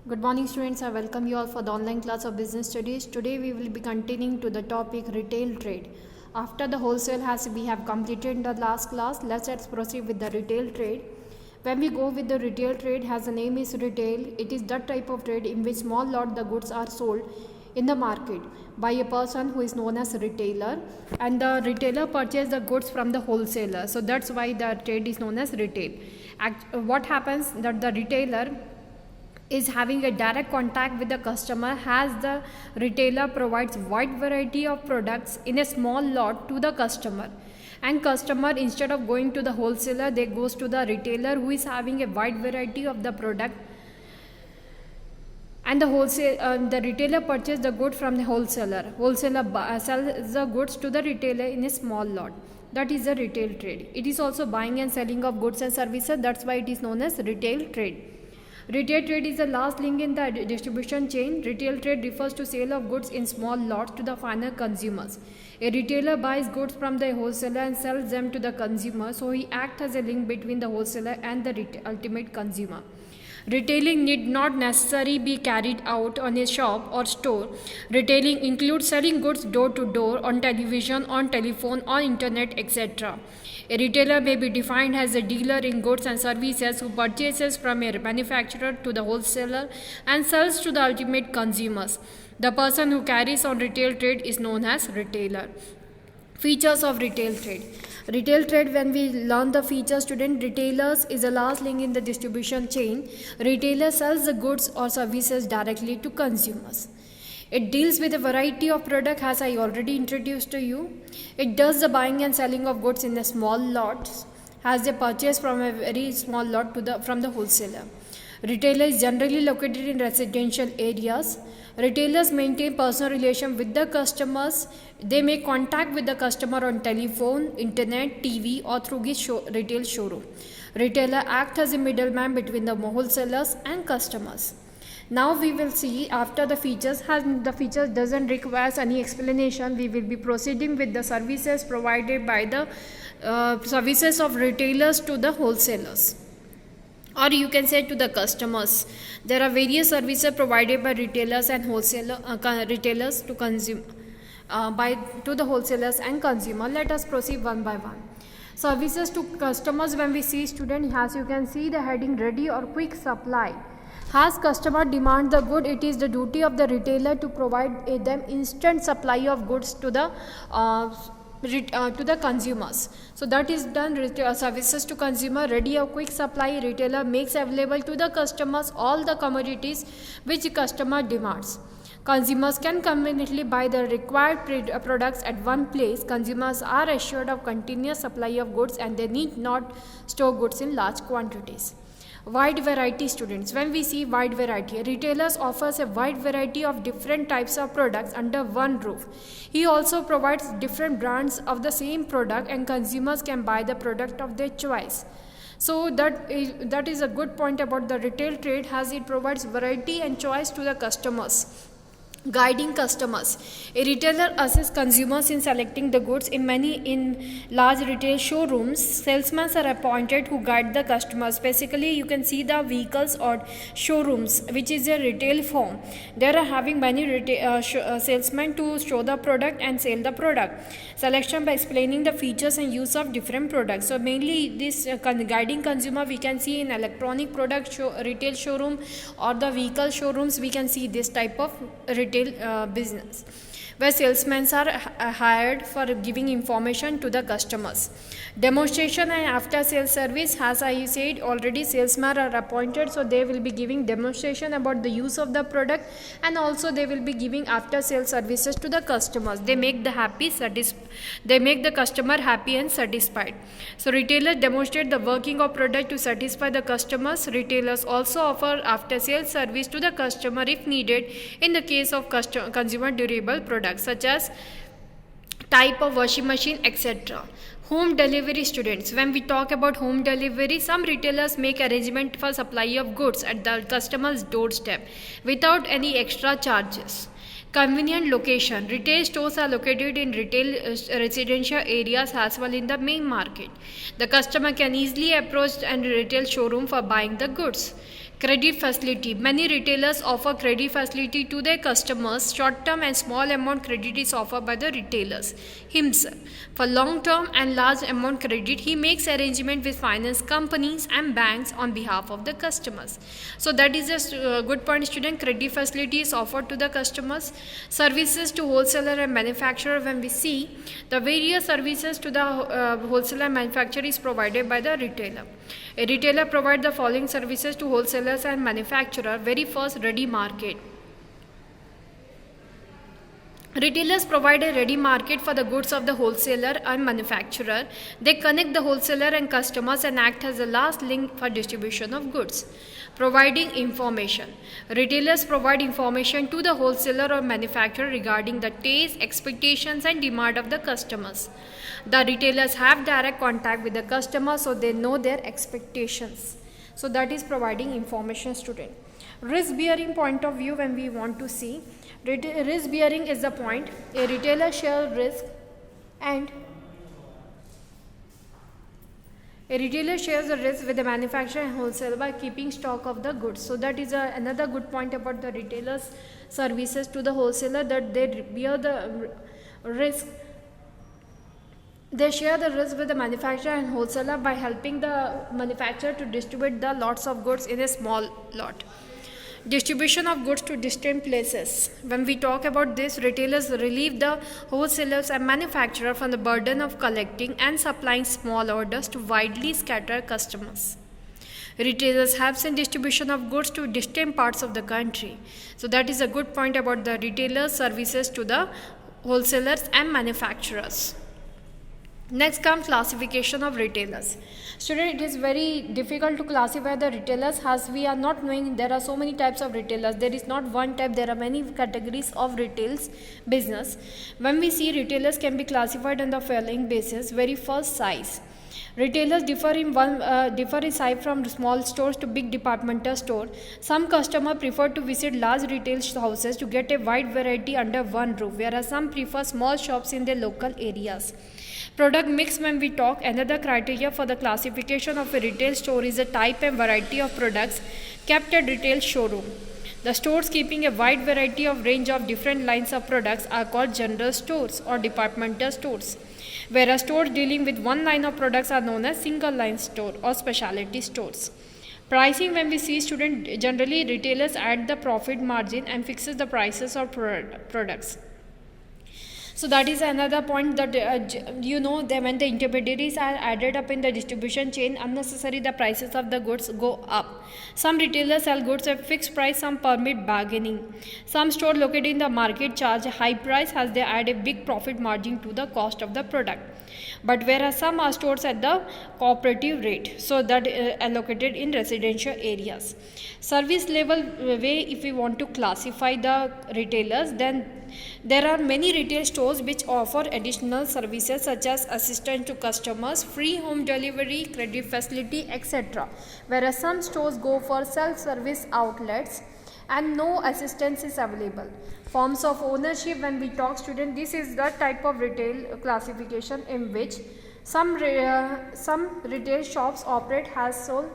Good morning students, I welcome you all for the online class of business studies. Today we will be continuing to the topic retail trade. After the wholesale we have completed in the last class, let's proceed with the retail trade. When we go with the retail trade, as the name is retail, it is that type of trade in which small lot the goods are sold in the market by a person who is known as a retailer, and the retailer purchases the goods from the wholesaler. So that's why the trade is known as retail. What happens that the retailer is having a direct contact with the customer, as the retailer provides wide variety of products in a small lot to the customer, and customer, instead of going to the wholesaler, they goes to the retailer who is having a wide variety of the product, and the retailer purchases the good from the wholesaler sells the goods to the retailer in a small lot. That is the retail trade. It is also buying and selling of goods and services. That's why it is known as retail trade. Retail trade is the last link in the distribution chain. Retail trade refers to sale of goods in small lots to the final consumers. A retailer buys goods from the wholesaler and sells them to the consumer, so he acts as a link between the wholesaler and the ultimate consumer. Retailing need not necessarily be carried out on a shop or store. Retailing includes selling goods door to door, on television, on telephone, on internet, etc. A retailer may be defined as a dealer in goods and services who purchases from a manufacturer to the wholesaler and sells to the ultimate consumers. The person who carries on retail trade is known as retailer. Features of retail trade. Retail trade, when we learn the features, student, retailers is the last link in the distribution chain. Retailer sells the goods or services directly to consumers. It deals with a variety of products, as I already introduced to you. It does the buying and selling of goods in the small lots, as they purchase from a very small lot from the wholesaler. Retailer is generally located in residential areas. Retailers maintain personal relation with the customers. They make contact with the customer on telephone, internet, TV, or through his retail showroom. Retailer acts as a middleman between the wholesalers and customers. Now we will see after the features. As the features doesn't require any explanation, we will be proceeding with the services provided by the services of retailers to the wholesalers, or you can say to the customers. There are various services provided by retailers and retailers to consume to the wholesalers and consumer. Let us proceed one by one. Services to customers. When we see, student, as you can see the heading, ready or quick supply. As customer demand the good, it is the duty of the retailer to provide them instant supply of goods to the consumers. So that is done. Services to consumer, ready or quick supply. Retailer makes available to the customers all the commodities which customer demands. Consumers can conveniently buy the required products at one place. Consumers are assured of continuous supply of goods, and they need not store goods in large quantities. Wide variety, students. When we see wide variety, retailers offers a wide variety of different types of products under one roof. He also provides different brands of the same product, and consumers can buy the product of their choice. So that is a good point about the retail trade, as it provides variety and choice to the customers. Guiding customers. A retailer assists consumers in selecting the goods. In large retail showrooms, salesmen are appointed who guide the customers. Basically, you can see the vehicles or showrooms, which is a retail firm. They are having many salesmen to show the product and sell the product. Selection by explaining the features and use of different products. So mainly this guiding consumer we can see in electronic product retail showroom or the vehicle showrooms. We can see this type of retail business, where salesmen are hired for giving information to the customers. Demonstration and after sales service, as I said already, salesmen are appointed, so they will be giving demonstration about the use of the product, and also they will be giving after sales services to the customers. They make the customer happy and satisfied. So retailers demonstrate the working of product to satisfy the customers. Retailers also offer after sales service to the customer if needed in the case of consumer durable products such as type of washing machine, etc. Home delivery, students. When we talk about home delivery, some retailers make arrangement for supply of goods at the customer's doorstep without any extra charges. Convenient location. Retail stores are located in residential areas as well in the main market. The customer can easily approach a retail showroom for buying the goods. Credit facility. Many retailers offer credit facility to their customers. Short-term and small amount credit is offered by the retailers himself. For long-term and large amount credit, he makes arrangement with finance companies and banks on behalf of the customers. So that is a good point, student. Credit facility is offered to the customers. Services to wholesaler and manufacturer. When we see the various services to the wholesaler and manufacturer is provided by the retailer. A retailer provides the following services to wholesalers and manufacturer. Very first, ready market. Retailers provide a ready market for the goods of the wholesaler and manufacturer. They connect the wholesaler and customers and act as the last link for distribution of goods. Providing information. Retailers provide information to the wholesaler or manufacturer regarding the taste, expectations and demand of the customers. The retailers have direct contact with the customer, so they know their expectations. So that is providing information, student. Risk bearing point of view, when we want to see, risk bearing is the point. A retailer shares risk and a retailer shares the risk with the manufacturer and wholesaler by keeping stock of the goods. So that is another good point about the retailers' services to the wholesaler, that they bear the risk. They share the risk with the manufacturer and wholesaler by helping the manufacturer to distribute the lots of goods in a small lot. Distribution of goods to distant places. When we talk about this, retailers relieve the wholesalers and manufacturer from the burden of collecting and supplying small orders to widely scattered customers. Retailers help in distribution of goods to distant parts of the country. So that is a good point about the retailers' services to the wholesalers and manufacturers. Next comes classification of retailers. Student, it is very difficult to classify the retailers as we are not knowing there are so many types of retailers. There is not one type, there are many categories of retails business. When we see retailers can be classified on the following basis. Very first, size. Retailers differ in size from small stores to big departmental store. Some customers prefer to visit large retail houses to get a wide variety under one roof, whereas some prefer small shops in their local areas. Product mix, when we talk, another criteria for the classification of a retail store is the type and variety of products kept at retail showroom. The stores keeping a wide variety of range of different lines of products are called general stores or departmental stores, whereas stores dealing with one line of products are known as single line store or specialty stores. Pricing, when we see, student, generally retailers add the profit margin and fixes the prices of products. So that is another point, that that when the intermediaries are added up in the distribution chain, unnecessarily the prices of the goods go up. Some retailers sell goods at fixed price, some permit bargaining. Some stores located in the market charge a high price as they add a big profit margin to the cost of the product. But whereas some are stores at the cooperative rate, so that allocated in residential areas. Service level way, if we want to classify the retailers, then there are many retail stores which offer additional services such as assistance to customers, free home delivery, credit facility, etc. Whereas some stores go for self-service outlets and no assistance is available. Forms of ownership, when we talk, student, this is the type of retail classification in which some retail shops operate as sole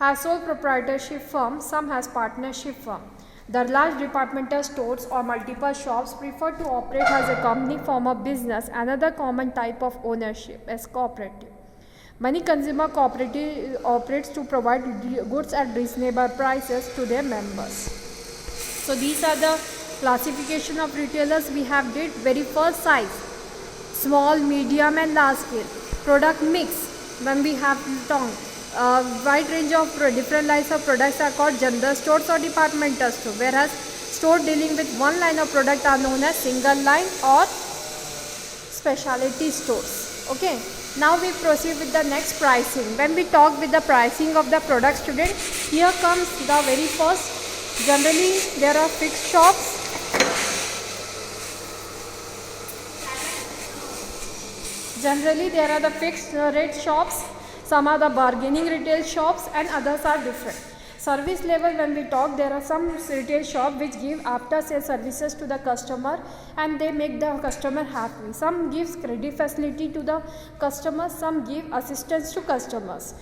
proprietorship firm, some has partnership firm. The large departmental stores or multiple shops prefer to operate as a company form of business. Another common type of ownership is cooperative. Many consumer cooperative operates to provide goods at reasonable prices to their members. So these are the classification of retailers we have did. Very first, size, small, medium and large scale. Product mix, when we have tongue. Wide range of different lines of products are called general stores or departmental store, whereas store dealing with one line of product are known as single line or specialty stores. Okay, now we proceed with the next, pricing. When we talk with the pricing of the product, student, here comes the very first. Generally there are fixed shops. Generally there are the fixed rate shops. Some are the bargaining retail shops and others are different. Service level, when we talk, there are some retail shops which give after sale services to the customer and they make the customer happy. Some gives credit facility to the customers, some give assistance to customers.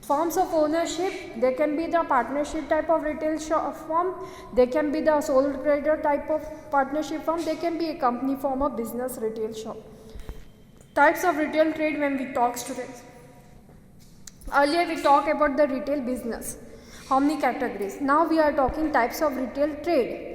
Forms of ownership, they can be the partnership type of retail firm, they can be the sole trader type of partnership firm, they can be a company form of business retail shop. Types of retail trade when we talk students. Earlier we talked about the retail business, how many categories. Now we are talking types of retail trade.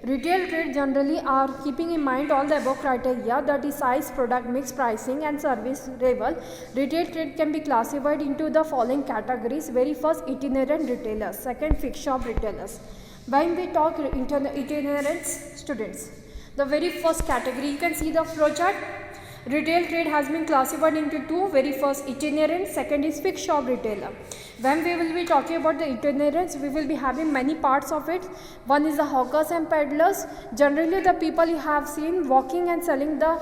Retail trade generally are keeping in mind all the above criteria, that is size, product mix, pricing and service level. Retail trade can be classified into the following categories. Very first, itinerant retailers. Second, fixed shop retailers. When we talk itinerants students, the very first category, you can see the flowchart. Retail trade has been classified into two. Very first, itinerant, second is fixed shop retailer. When we will be talking about the itinerants, we will be having many parts of it. One is the hawkers and peddlers. Generally the people you have seen walking and selling the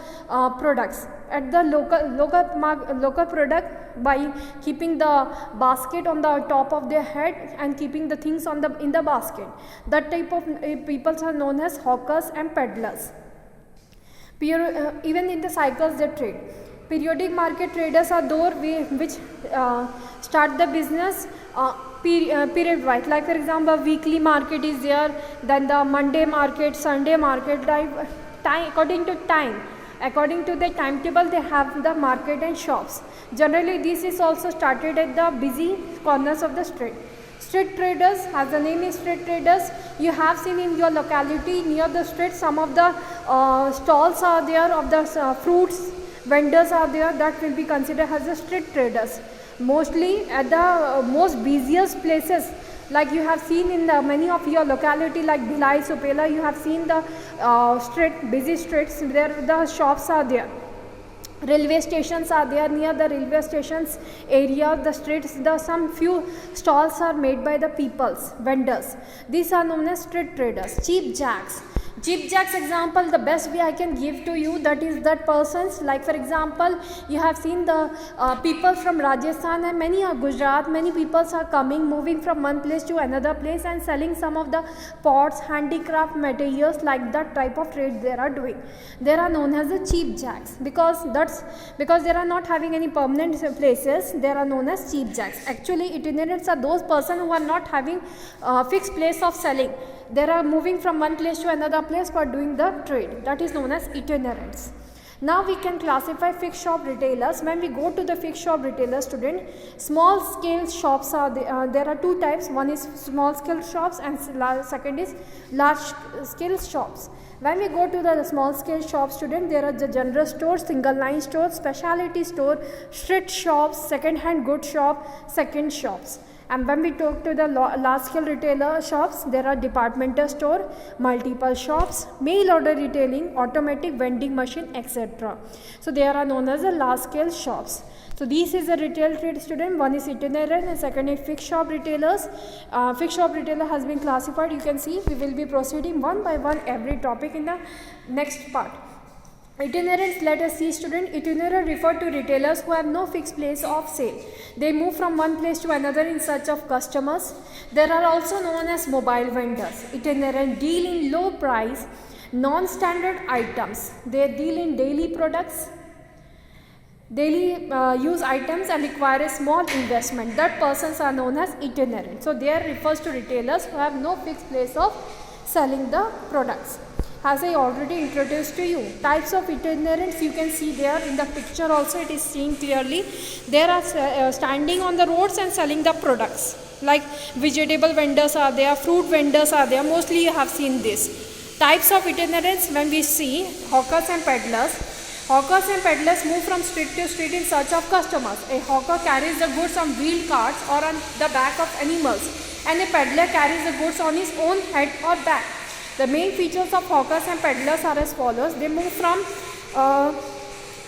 products at the local product by keeping the basket on the top of their head and keeping the things on in the basket. That type of people are known as hawkers and peddlers. Even in the cycles they trade. Periodic market traders are those which start the business period wise. Like for example, weekly market is there, then the Monday market, Sunday market, time according to time. According to the timetable, they have the market and shops. Generally, this is also started at the busy corners of the street. Street traders, as the name is street traders, you have seen in your locality near the street some of the stalls are there of the fruits, vendors are there, that will be considered as the street traders. Mostly at the most busiest places, like you have seen in the many of your locality like Bhilai, Supela, you have seen the busy streets, there the shops are there. Railway stations are there, near the railway stations area, the streets, some few stalls are made by the peoples, vendors. These are known as street traders. Cheap jacks. Cheap jacks example, the best way I can give to you, that is that persons, like for example, you have seen the people from Rajasthan and many are Gujarat, many people are coming, moving from one place to another place and selling some of the pots, handicraft materials, like that type of trade they are doing. They are known as the cheap jacks because they are not having any permanent places, they are known as cheap jacks. Actually, itinerants are those persons who are not having fixed place of selling. They are moving from one place to another place for doing the trade. That is known as itinerants. Now we can classify fixed shop retailers. When we go to the fixed shop retailer student, small scale shops are there are two types. One is small scale shops and second is large scale shops. When we go to the small scale shop student, there are the general stores, single line stores, specialty store, street shops, second hand goods shop, second shops. And when we talk to the large scale retailer shops, there are departmental store, multiple shops, mail order retailing, automatic vending machine, etc. So they are known as the large scale shops. So this is a retail trade student. One is itinerant and second is fixed shop retailers. Fixed shop retailer has been classified. You can see we will be proceeding one by one every topic in the next part. Itinerants, let us see student. Itinerant refer to retailers who have no fixed place of sale. They move from one place to another in search of customers. There are also known as mobile vendors. Itinerant deal in low price, non-standard items. They deal in daily products, daily use items and require a small investment. That persons are known as itinerant. So there refers to retailers who have no fixed place of selling the products. As I already introduced to you, types of itinerants you can see there in the picture also, it is seen clearly. There are standing on the roads and selling the products, like vegetable vendors are there, fruit vendors are there, mostly you have seen this. Types of itinerants when we see hawkers and peddlers. Hawkers and peddlers move from street to street in search of customers. A hawker carries the goods on wheeled carts or on the back of animals, and a peddler carries the goods on his own head or back. The main features of hawkers and peddlers are as follows. They move from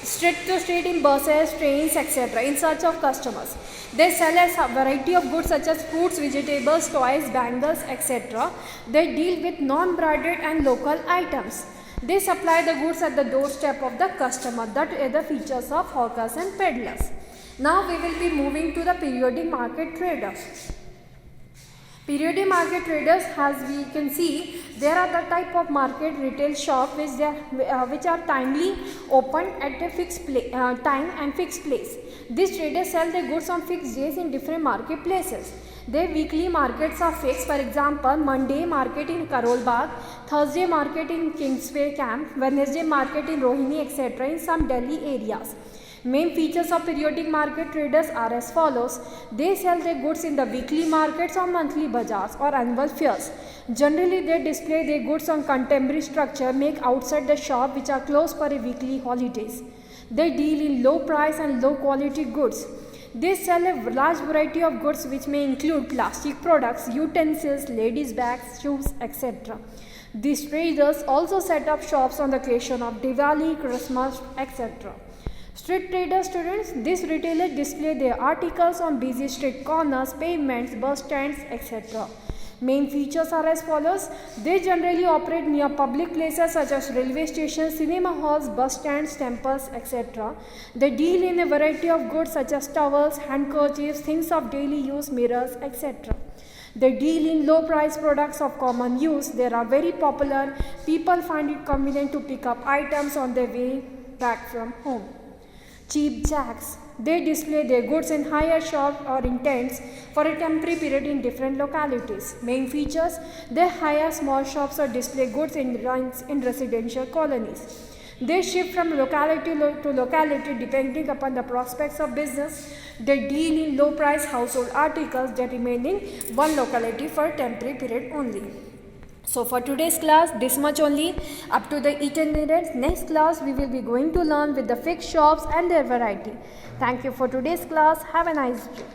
street to street in buses, trains, etc. in search of customers. They sell a variety of goods such as fruits, vegetables, toys, bangles, etc. They deal with non-branded and local items. They supply the goods at the doorstep of the customer. That are the features of hawkers and peddlers. Now we will be moving to the periodic market traders. Periodic market traders, as we can see, There are the type of market retail shop which are timely opened at a fixed time and fixed place. These traders sell their goods on fixed days in different marketplaces. Their weekly markets are fixed. For example, Monday market in Karol Bagh, Thursday market in Kingsway Camp, Wednesday market in Rohini, etc. in some Delhi areas. Main features of periodic market traders are as follows. They sell their goods in the weekly markets or monthly bazaars or annual fairs. Generally, they display their goods on contemporary structure make outside the shop which are closed for a weekly holidays. They deal in low price and low quality goods. They sell a large variety of goods which may include plastic products, utensils, ladies' bags, shoes, etc. These traders also set up shops on the occasion of Diwali, Christmas, etc. Street trader students, these retailers display their articles on busy street corners, pavements, bus stands, etc. Main features are as follows. They generally operate near public places such as railway stations, cinema halls, bus stands, temples, etc. They deal in a variety of goods such as towels, handkerchiefs, things of daily use, mirrors, etc. They deal in low price products of common use. They are very popular. People find it convenient to pick up items on their way back from home. Cheap jacks. They display their goods in higher shops or in tents for a temporary period in different localities. Main features, they hire small shops or display goods in residential colonies. They shift from locality to locality depending upon the prospects of business. They deal in low price household articles that remain in one locality for a temporary period only. So for today's class, this much only, up to the itinerant. Next class, we will be going to learn with the fixed shops and their variety. Thank you for today's class. Have a nice day.